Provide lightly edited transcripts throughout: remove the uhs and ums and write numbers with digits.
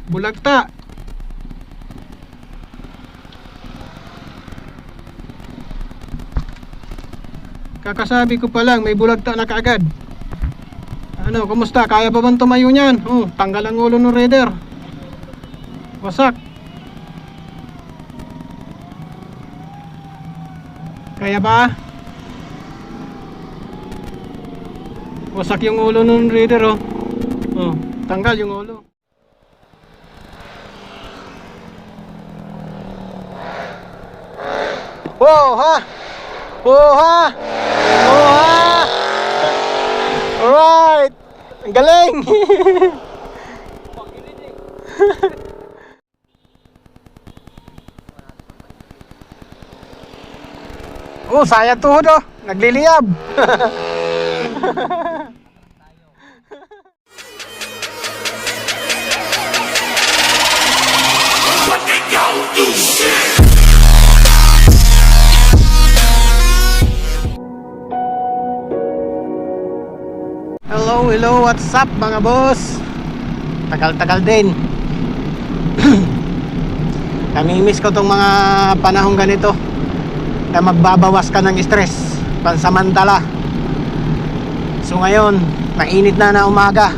Bulagta. Kakasabi ko pa lang, may bulagta na kaagad. Ano, kumusta? Kaya pa bang tumayo niyan? Oh, tanggal ang ulo ng raider. Wasak. Kaya ba? Wasak yung ulo ng raider, oh. Oh, tanggal yung ulo. Oh, ha? Oh, ha? Oh, ha? Alright. Ang galing. Oh, sayang tuhod, oh. Nagliliyab. Hello, what's up mga boss? Tagal-tagal din. Namimiss ko tong mga panahong ganito na magbabawas ka ng stress pansamantala. So ngayon, mainit na umaga.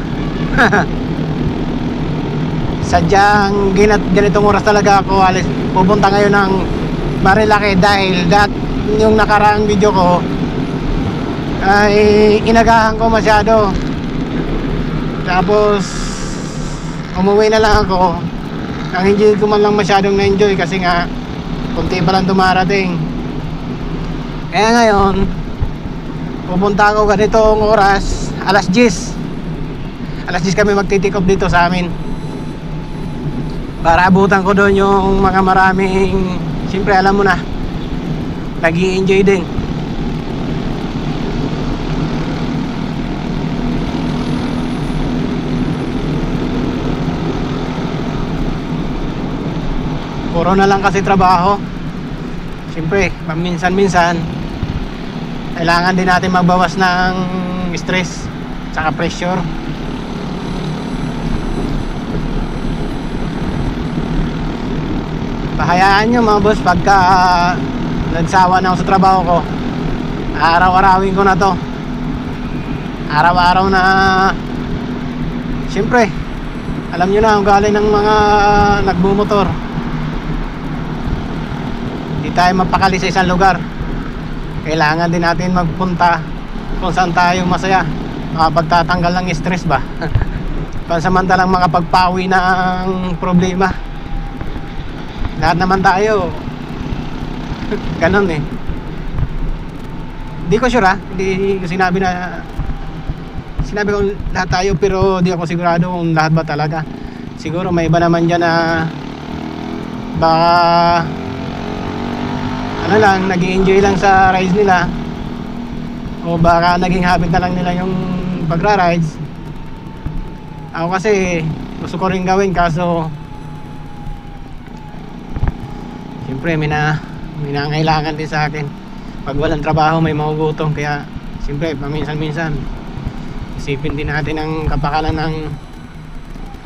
Sadyang ganitong oras talaga ako pupunta ngayon ng Marilaki dahil yung nakaraang video ko ay inagahan ko masyado. Tapos umuwi na lang ako. Ang hindi ko man lang masyadong na-enjoy kasi nga kunti pa lang dumarating. Kaya ngayon pupunta ako ganitong oras, alas 10. Alas 10 kami magti-take off dito sa amin. Para abutan ko doon yung mga maraming, siyempre alam mo na, nag-i-enjoy din. Puro na lang kasi trabaho. Siyempre, minsan-minsan kailangan din natin magbawas ng stress tsaka pressure. Pahayaan nyo mga boss, pagka nagsawa na ako sa trabaho ko, araw-arawin ko na to. Araw-araw na, siyempre alam nyo na ang galing ng mga nagbumotor. Hindi tayo mapakali sa isang lugar. Kailangan din natin magpunta kung saan tayo masaya, makapagtatanggal ng stress ba. Pansamantalang makapagpawi ng problema. Lahat naman tayo ganon eh. Hindi ko sure ha, hindi ko sinabi ko lahat tayo, pero di ako sigurado kung lahat ba talaga. Siguro may iba naman dyan na baka ano lang, nag-i-enjoy lang sa rides nila, o baka naging habit na lang nila yung pagra-rides. Ako kasi gusto ko rin gawin, kaso siyempre may nangailangan din sa akin. Pag walang trabaho may magugutom, kaya siyempre paminsan-minsan isipin din natin ang kapakanan ng,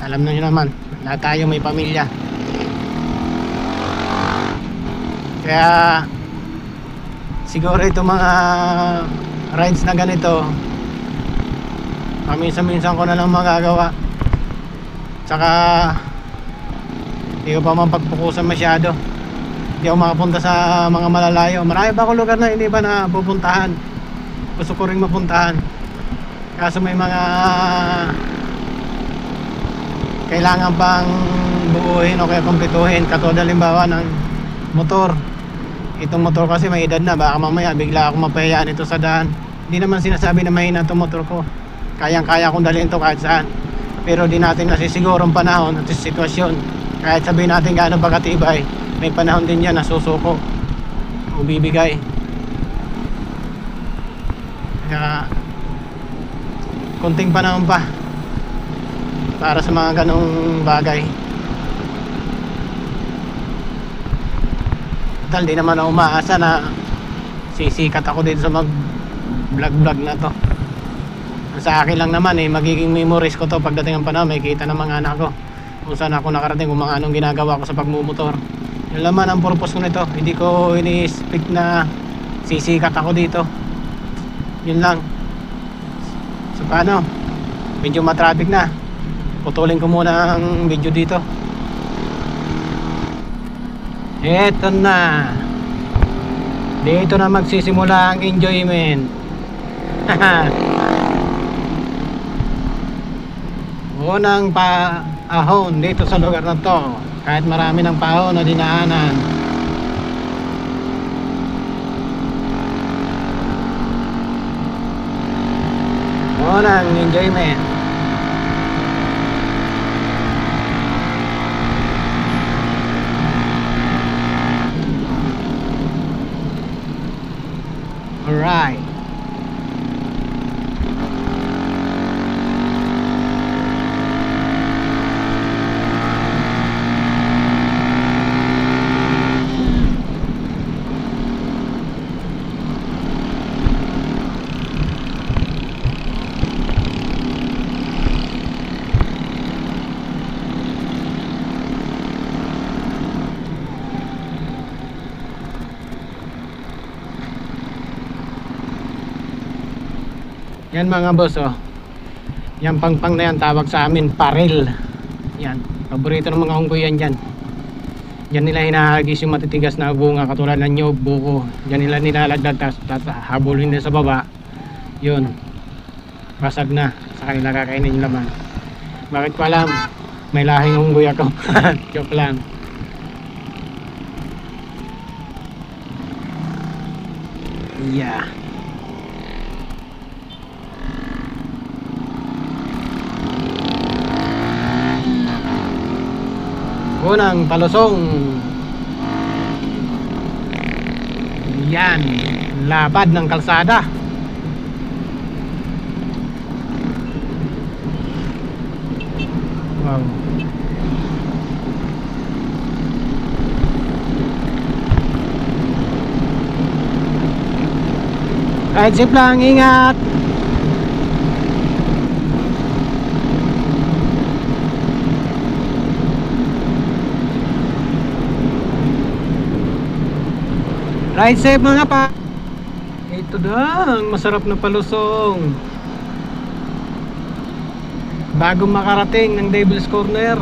alam na nyo naman, lahat tayo may pamilya. Kaya siguro itong mga rides na ganito paminsan-minsan ko na lang magagawa. Tsaka hindi ko pa mapagpukusan masyado. Hindi ako makapunta sa mga malalayo. Marami pa akong lugar na hindi pa na pupuntahan. Gusto ko rin mapuntahan, kaso may mga kailangan pang buuhin o kaya kumpletuhin. Katulad halimbawa ng motor. Itong motor kasi may edad na, baka mamaya bigla ako mapahayaan ito sa daan. Hindi naman sinasabi na mahina itong motor ko, kayang-kaya kong dalhin ito kahit saan. Pero di natin nasisiguro ang panahon at sitwasyon. Kahit sabihin natin gaano ba katibay, may panahon din yan na susuko o bibigay. Kaya kunting panahon pa para sa mga ganong bagay. Dahil di naman ako umaasa na sisikat ako dito sa mag vlog na to. Sa akin lang naman magiging memories ko to pagdating ng panahon, may kita ng mga anak ko. kung saan ako nakarating, kung mga anong ginagawa ko sa pagmumotor. Yun naman ang purpose ko nito. Hindi ko ini-speak na sisikat ako dito. Yun lang. So paano, medyo matraffic na, putulin ko muna ang video dito. Eto na, dito na magsisimula ang enjoyment. Unang paahon dito sa lugar na to, kahit marami ng paahon na dinaanan. Unang enjoyment. Alright. Yan mga boss, oh. Yan pangpang na yan, tawag sa amin parel. Yan, paborito ng mga unggoy yan dyan. Yan nila hinahagis yung matitigas na bunga katulad ng nyog, buko. Yan nila nilalagdag, tapos habulin nila sa baba. Yun, basag na, sa kanila kakainin yung laman. Bakit ko alam? May lahing unggoy ako. Joke lang. Yeah. Unang palusong. Yan, lapad ng kalsada. Wow. Kahit safe lang, ingat. Ride safe mga pa. Ito lang, masarap na palusong. Bago makarating ng Devil's Corner,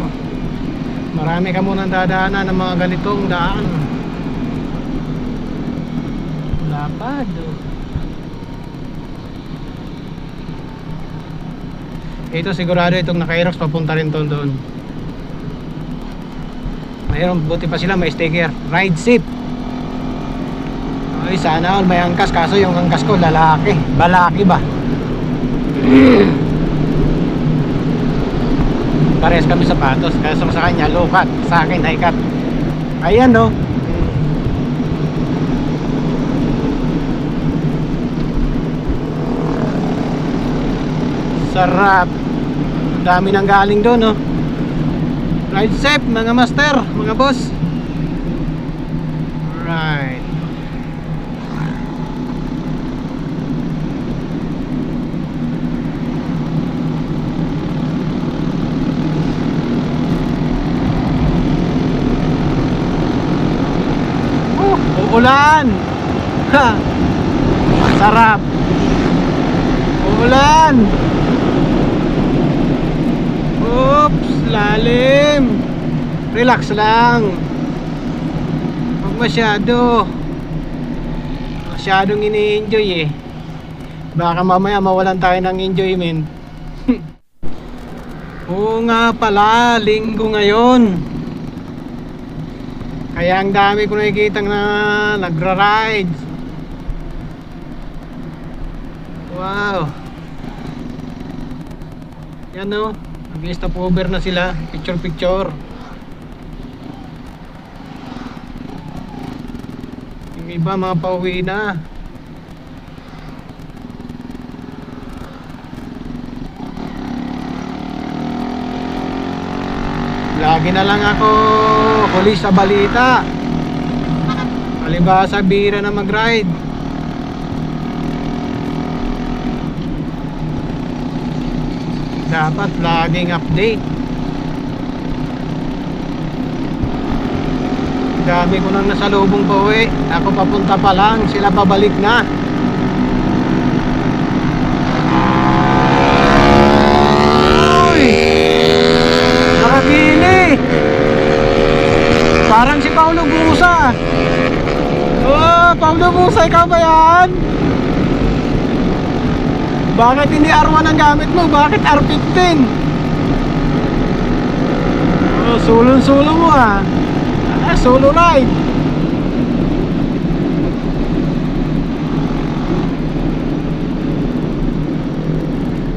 marami ka munang dadaanan ng mga ganitong daan. Lapad. Ito sigurado itong naka-Aerox papunta rin doon. Mayroon, buti pa sila may sticker, ride safe. Ay, sana all may angkas, kaso yung angkas ko lalaki, balaki ba? Parehas kami sapatos, kaso sa kanya low cut, sa akin high cut. Ayan no. Sarap. Dami nang galing doon no. Ride safe mga master, mga boss. Right. Uulan. Ha. Sarap. Uulan. Oops, lalim. Relax lang. Huwag masyadong ini-enjoy eh. Baka mamaya mawalan tayo ng enjoyment. Oo nga pala, linggo ngayon. Kaya ang dami ko nakikita na nagra-ride. Wow. Yan no, nag-stop over na sila. Picture. Yung iba mga pauwi na. Lagi na lang ako huli sa balita. Palibhasa bira na mag-ride. Dapat laging update. dami ko nang nasalubong pa uwi. Ako papunta pa lang, sila pabalik na. Uy! Nakagili! Parang si Paulo Busa. Oh, Paulo Busa, ikaw ba yan? Bakit hindi R1 ang gamit mo? Bakit R15? Oh, sulong-sulo mo ah. Solo ride.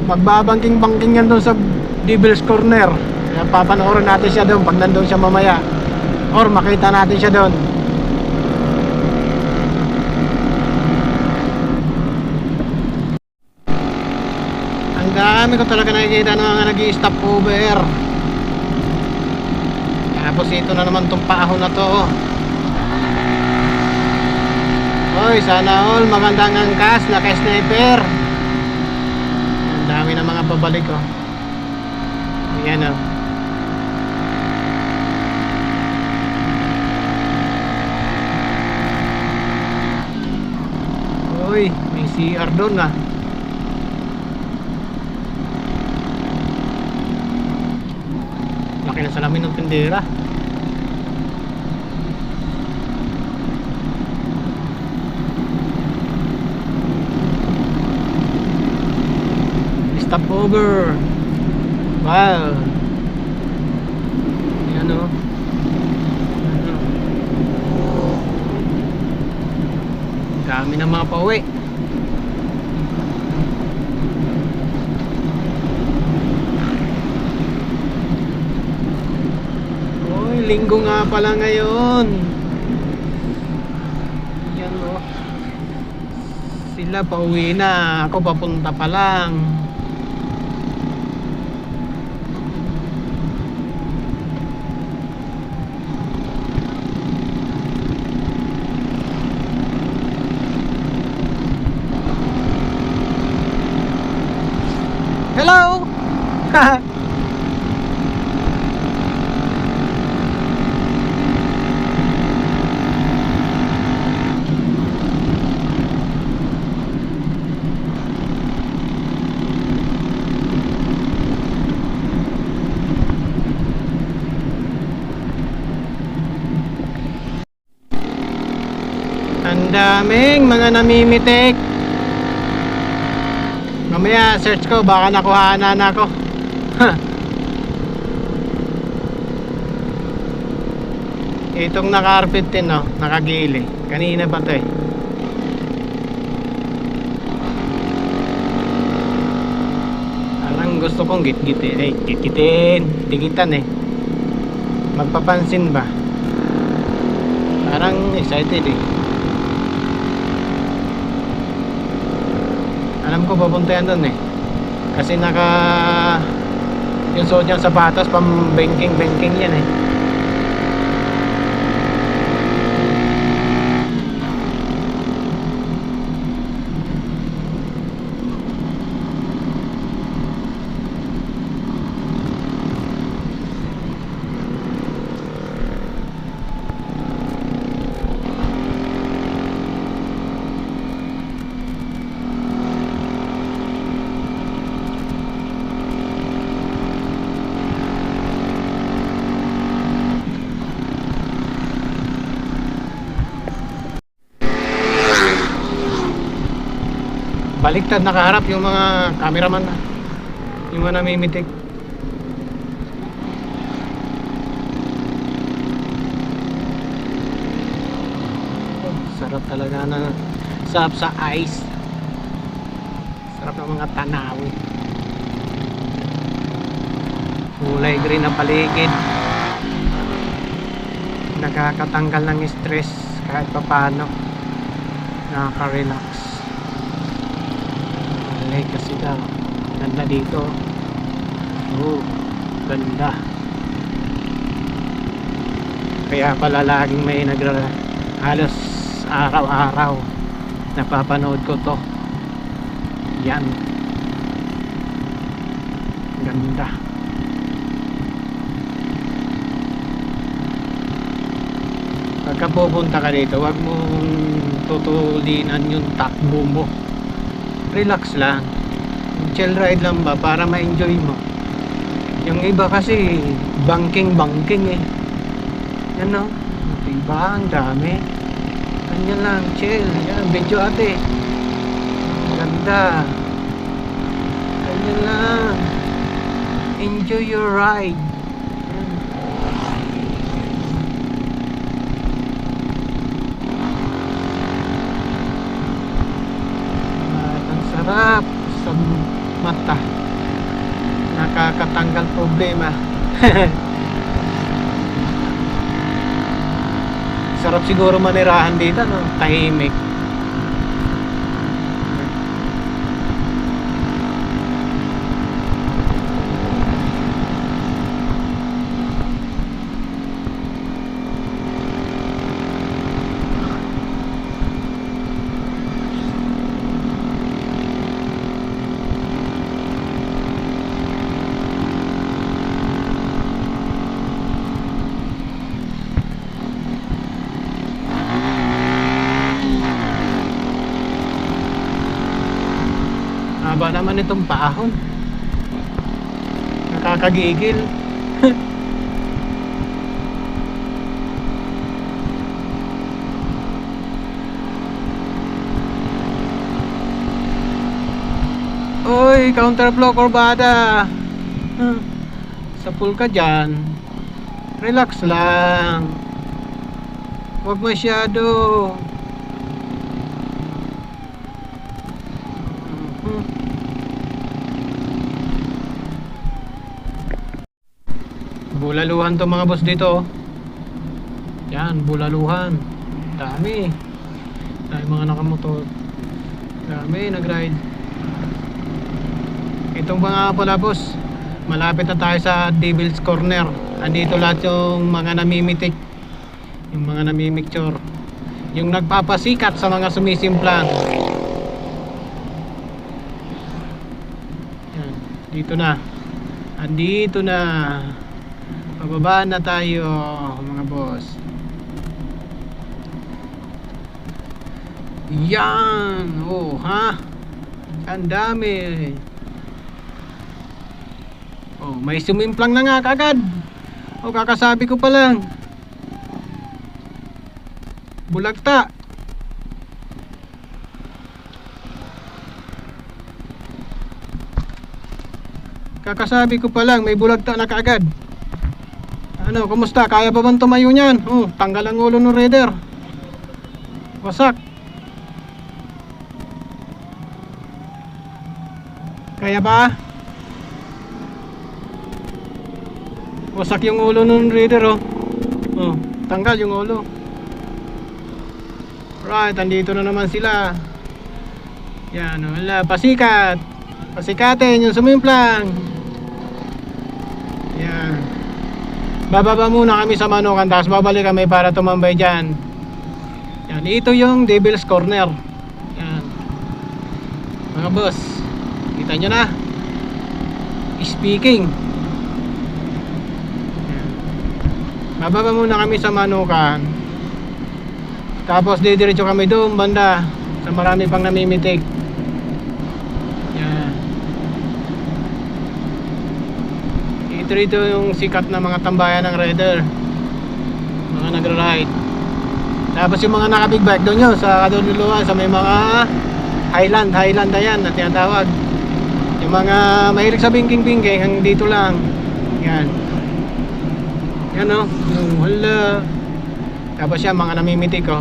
Magbabangking-bangking yan doon sa Devil's Corner. Kaya papanoorin natin siya doon pag nandun siya mamaya, or makita natin siya doon. Ang dami ko talaga nakikita ng mga nag-i-stop over. Tapos ito na naman tong paahon na to. Hoy, sana all magandang angkas, naka-sniper. Ang dami na mga pabalik oh. Ayan oh. Hoy, may CR doon ah. Laki na salamin ng tindera. Stop over. Wow. Yan o. Dami ng mga pauwi. Oy, linggo nga pala ngayon. Yan o. Sila pauwi na. Ako papunta pa lang. Hello! Ang daming mga namimitik. Mamaya search ko, baka nakuhaan na ako. Itong naka R15 no, nakagili. Kanina pa to eh. Parang gusto kong git-gitin. Eh, git-gitin. Digitan eh. Magpapansin ba? Parang excited eh. Alam ko papunta yan doon eh. Kasi naka yung suot niyang sapatos pang banking yan eh. Baliktad nakaharap yung mga cameraman na. Yung mga namimitik. Oh, sarap talaga na. Sarap sa ice. Sarap ng mga tanaw. Kulay green ang paligid. Nakakatanggal ng stress kahit papano. Nakaka-relax. Kasi daw ganda dito. Oh, ganda. Kaya pala laging may halos araw-araw napapanood ko to. Yan, ganda. Pagka pupunta ka dito, wag mong tutulinan yung takbo mo. Relax lang. Chill ride lang ba para ma-enjoy mo. Yung iba kasi banking eh. Yan no. Diba? Ang dami. Ganyan lang, chill. Yan, video ate. Ganda. Ganyan lang. Enjoy your ride. Sarap sa mata, nakakatanggal problema. Sarap siguro manirahan dito, no? Tahimik. Haba naman itong paahon. Nakakagigil. Oy, counterflow kurbada. Sa pool ka dyan. Relax lang. Huwag masyado. Bulaluhan to mga boss dito. Yan, bulaluhan. Dami. Dami mga nakamotor. Dami nag-ride. Itong mga pala boss, malapit na tayo sa Devil's Corner. Andito lahat yung mga namimitik. Yung mga namimicture. Yung nagpapasikat sa mga sumisimplan. Yan, dito na. Andito na. Pababa na tayo mga boss. Yan. Oh ha. Ang dami. Oh, may sumimplang na nga kagad. Oh, kakasabi ko pa lang. Bulagta. Kakasabi ko pa lang, may bulagta na kagad. Ano, kumusta? Kaya pa bang tumayo niyan? Oh, tanggal ang ulo ng raider. Wasak. Kaya ba? Wasak yung ulo ng raider, oh. Oh, tanggal yung ulo. Right, andito na naman sila. Yan, wala, pasikat. Pasikatin yung sumimplang. Yan. Bababa muna kami sa Manukan, tapos babalik kami para tumambay dyan. Yan, ito yung Devil's Corner. Yan. Mga boss, kita nyo na. Speaking. Yan. Bababa muna kami sa Manukan, tapos didiretso kami doon banda sa marami pang namimitik. Yan. Ito yung sikat na mga tambayan ng rider, mga nagra-ride. Tapos yung mga naka-big bike doon yun sa kadululuan, sa may mga Highland na yan na tinatawag. Yung mga mahilig sa bingking-bingking, hanggang dito lang. Yan. Yan o, yung wala. Tapos yan, mga namimitik o.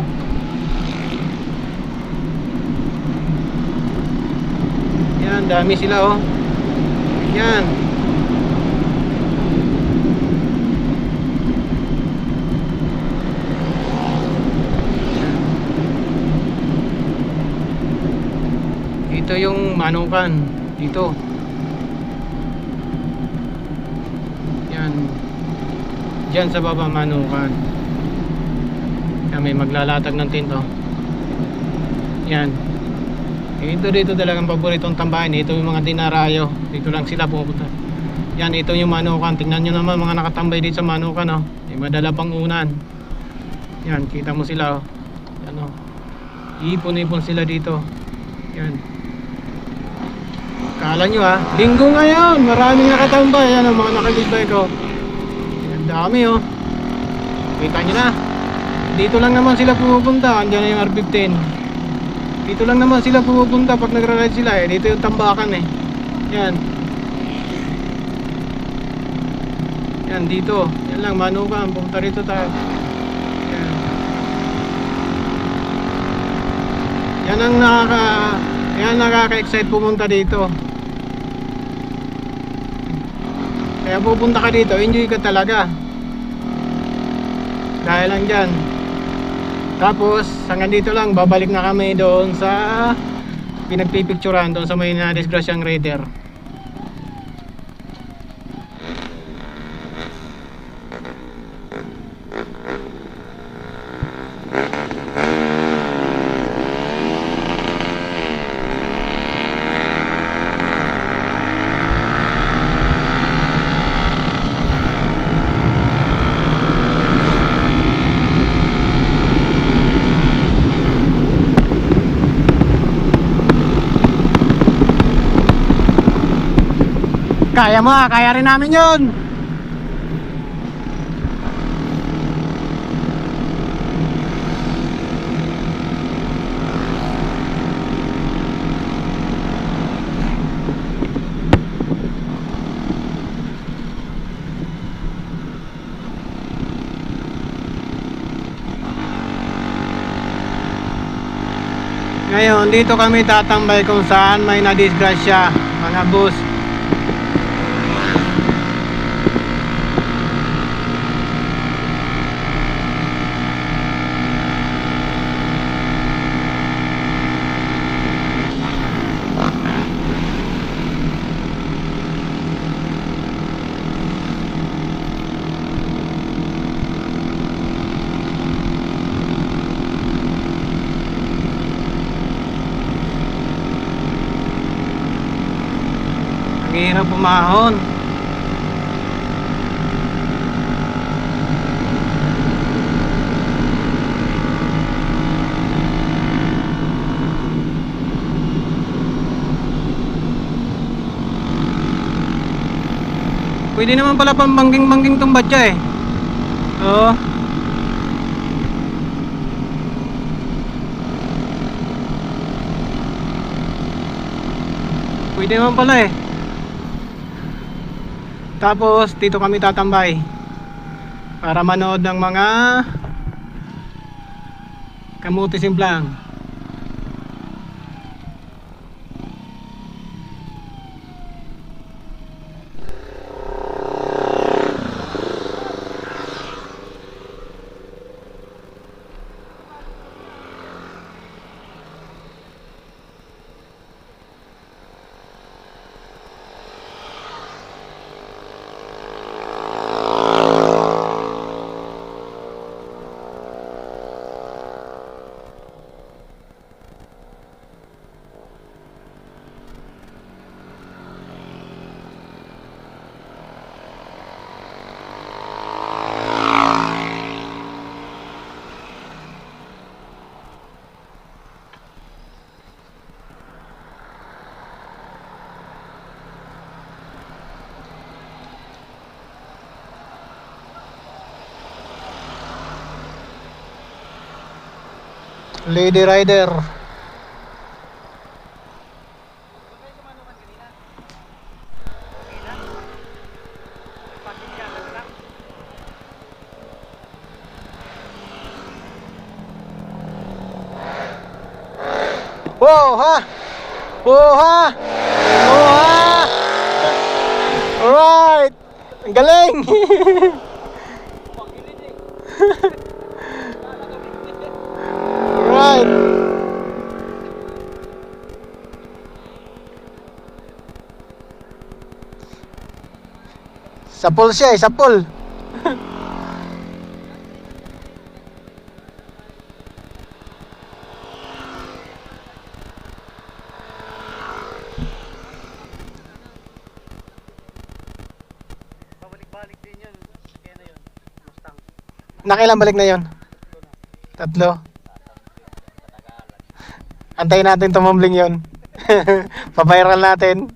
Yan, dami sila o. Yan. Ito yung Manukan dito. Yan. Diyan sa baba Manukan. Yan, may maglalatag ng tinto. Yan. Ito dito talagang paboritong tambahan. Ito yung mga dinarayo. Dito lang sila pupunta. Yan, ito yung Manukan. Tingnan nyo naman mga nakatambay dito sa Manukan, oh. May madala pang unan. Yan, kita mo sila oh. Yan oh. Ipon-ipon sila dito. Yan. Kala nyo ha, linggo ngayon, maraming nakatambay. Yan ang mga nakagibay ko. Yan, dami oh. Kita nyo na. Dito lang naman sila pumupunta. Andiyan na yung R15. Dito lang naman sila pumupunta pag nagra-ride sila eh. Dito yung tambakan eh. Yan. Yan dito. Yan lang, Manukan. Pumunta rito tayo. Yan. Yan nakaka-excite pumunta dito. Kaya pupunta ka dito, enjoy ka talaga. Dahil lang dyan. Tapos hanggang dito lang, babalik na kami doon sa pinagpipicturan, doon sa may nadisgrasyang raider. Kaya mo, kaya rin namin yun. Ngayon, dito kami tatambay kung saan may nadisgrasya, mga bus. Ang hirap pumahon. Pwede naman pala pambangging-bangging tong batya eh. Oo. Pwede naman pala eh. Tapos dito kami tatambay para manood ng mga kamuti simplang. Lady Rider. Wow, ha? Wow, ha? Wow, ha? Alright. Ang galing. Alright. Sapol siya eh, sapol. Nakailang balik na yon? Tatlo. Antayin natin tumambling yon. Pa-viral natin.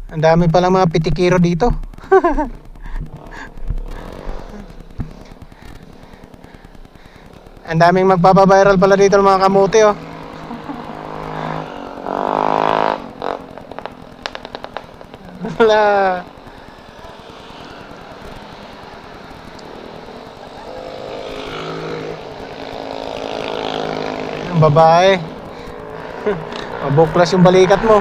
Ang dami palang mga pitikiro dito. Ang daming magpapaviral pala dito ng mga kamote, oh. Wala. Ang babae. Mabuklas yung balikat mo.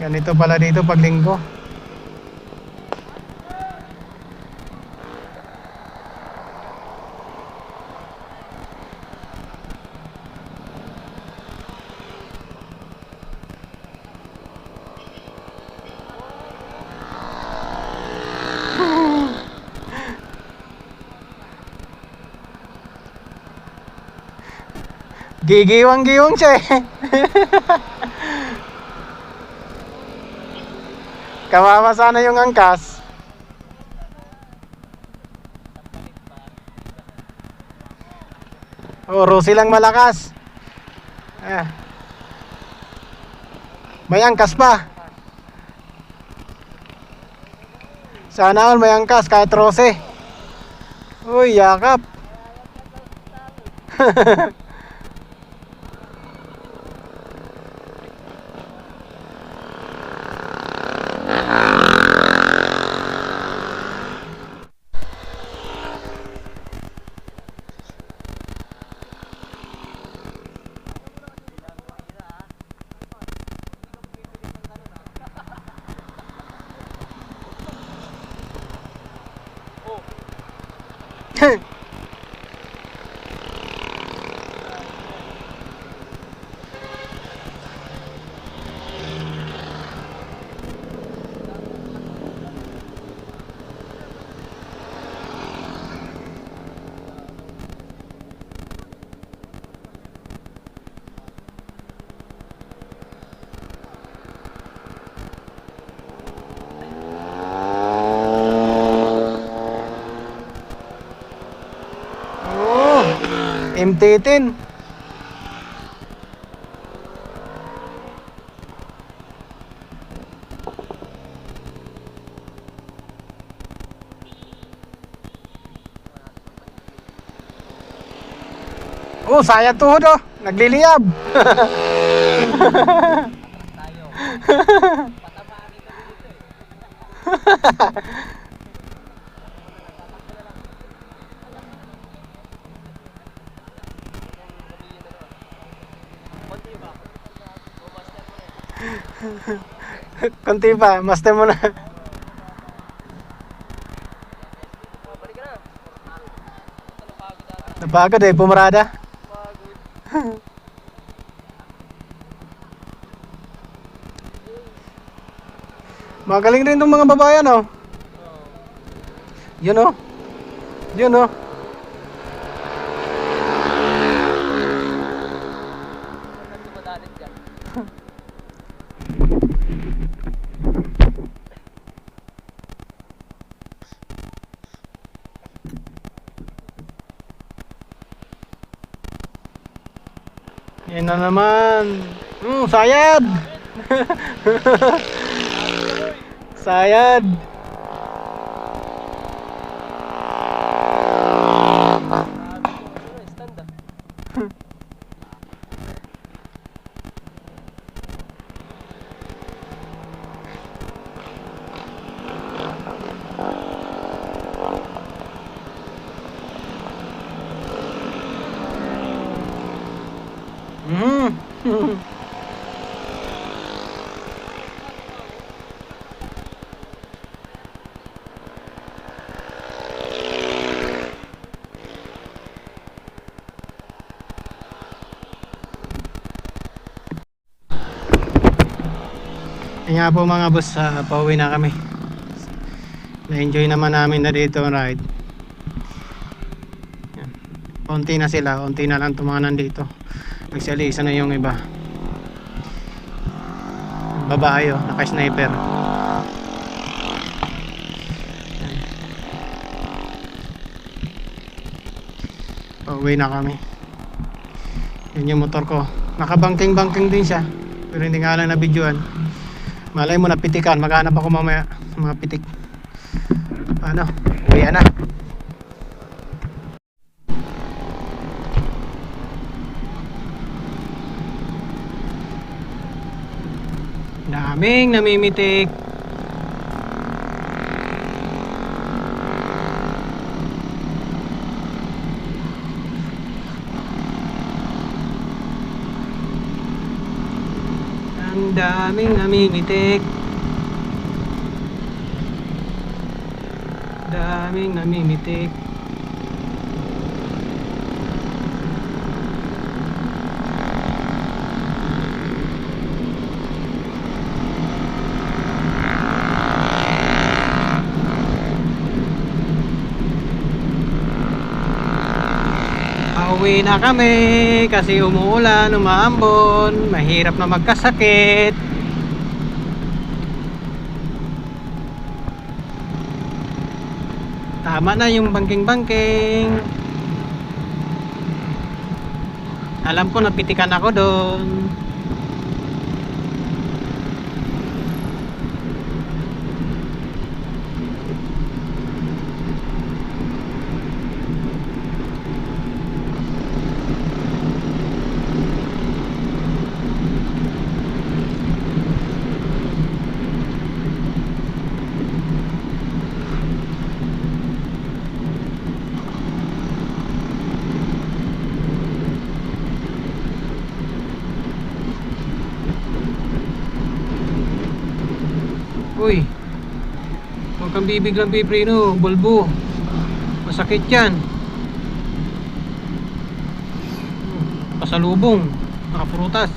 Ganito pala dito pag linggo. Gigiwang-giwang siya eh. Kawawa sana yung angkas. Oh, Rosie lang malakas. Ah. May angkas pa. Sana all may angkas kahit Rosie. Uy, yakap. MT-10. Oh, sayad tuhod oh. Nagliliyab. Tayo. Patamaan kita dito eh. Konti pa, master mo na. Balik ka na. Napagod eh, pumarada. Magaling rin itong mga babayan oh. Yun oh. Yun oh. Dumadalit dyan. Yan na naman. Sayad. Sayad. Stand ah. Kaya nga po mga boss, pauwi na kami. Na-enjoy naman namin na dito ride. Yan. Unti na sila, unti na lang mga nandito. Nagsalisa na yung iba. Babae oh, naka-sniper. Pauwi na kami. Yun yung motor ko. Nakabangking-bangking din siya. Pero hindi nga lang na-videoan. Malay mo napitikan. Maghanap ako mamaya sa mga pitik. Paano? Uwi na. Daming namimitik. Ang daming namimitik. Daming namimitik. Pauwi na kami kasi umuulan, umaambon, mahirap na magkasakit. Tama na yung bangking-bangking. Alam ko napitikan ako doon. Uy, huwag kang bibiglang piprino, bulbo. Masakit yan. Pasalubong, nakaprutas.